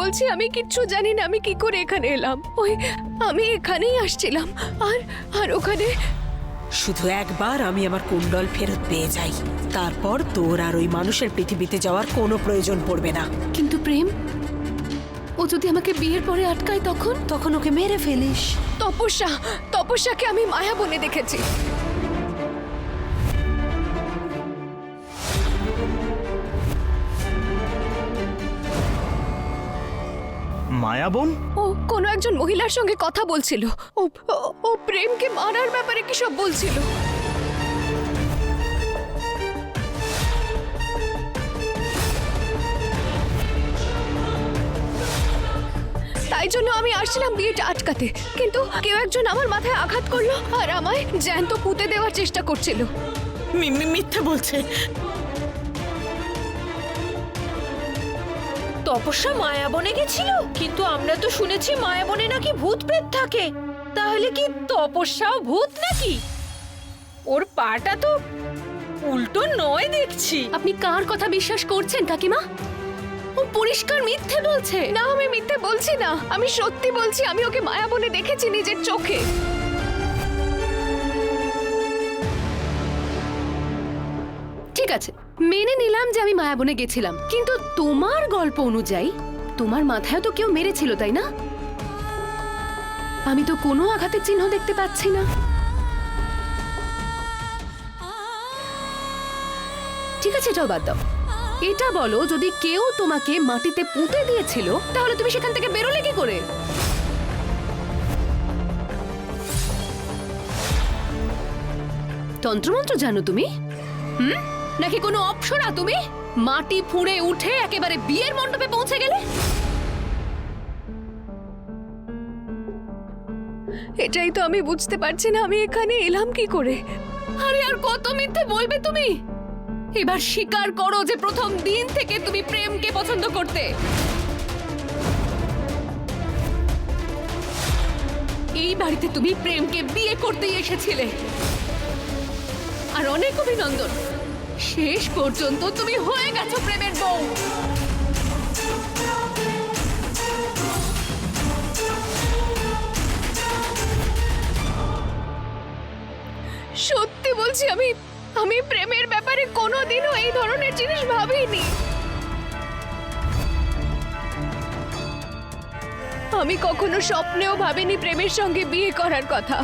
বলছি আমি কিচ্ছু জানি না, আমি কি করে এখানে এলাম। ওই আমি এখানেই আসছিলাম, আর ওখানে শুধু একবার আমি আমার কুণ্ডল ফেরত পেয়ে যাই, তারপর তোর আর ওই মানুষের পৃথিবীতে যাওয়ার কোনো প্রয়োজন পড়বে না। কিন্তু প্রেম, ও যদি আমাকে বিয়ের পরে আটকায় তখন ওকে মেরে ফেলিস। তপস্যাকে আমি মায়াবনে দেখেছি। মায়াবন? ও কোনো একজন মহিলার সঙ্গে কথা বলছিল। ও প্রেমকে মারার ব্যাপারে কি সব বলছিল। তাই জন্য আমি আসছিলাম বিয়েটা আটকাতে, কিন্তু কেউ একজন আমার মাথায় আঘাত করলো আর আমায় জ্যান্ত পুঁতে দেওয়ার চেষ্টা করছিল। মিথ্যে বলছে। তপস্যা মায়াবনে গেছিল, কিন্তু আমরা তো শুনেছি মায়াবনে নাকি ভূত প্রেত থাকে। তাহলে কি তপস্যাও ভূত নাকি? ওর পাটা তো উল্টো নয় দেখছি। আপনি কার কথা বিশ্বাস করছেন কাকিমা? ও পরিষ্কার মিথ্যে বলছে। না, আমি মিথ্যে বলছি না, আমি সত্যি বলছি। আমি ওকে মায়াবনে দেখেছি নিজের চোখে। ঠিক আছে, মেনে নিলাম যে আমি মায়াবনে গেছিলাম, কিন্তু তোমার গল্প অনুযায়ী তোমার মাথায় তো কেউ মেরেছিল, তাই না? আমি তো কোনো আঘাতের চিহ্ন দেখতে পাচ্ছি না। ঠিক আছে, এটাও বাদ দাও। এটা বলো, যদি কেউ তোমাকে মাটিতে পুঁতে দিয়েছিল তাহলে তুমি সেখান থেকে বেরোলে কি করে? তন্ত্রমন্ত্র জানো তুমি? নাকি কোনো অপ্সরা তুমি? মাটি ফুঁড়ে উঠে একেবারে বিয়ের মণ্ডপে পৌঁছে গেলে। এটাই তো আমি বুঝতে পারছি না, আমি এখানে এলাম কি করে। আরে আর কত মিথ্যে বলবে তুমি? এবার স্বীকার করো যে প্রথম দিন থেকে তুমি প্রেমকে পছন্দ করতে। এই বাড়িতে তুমি প্রেমকে বিয়ে করতেই এসেছিলে। আর অনেক অভিনন্দন, শেষ পর্যন্ত তুমি হয়ে গেছো প্রেমের বউ। সত্যি বলছি, আমি প্রেমের ব্যাপারে কোনোদিনও এই ধরনের জিনিস ভাবিনি। আমি কখনো স্বপ্নেও ভাবিনি প্রেমের সঙ্গে বিয়ে করার কথা।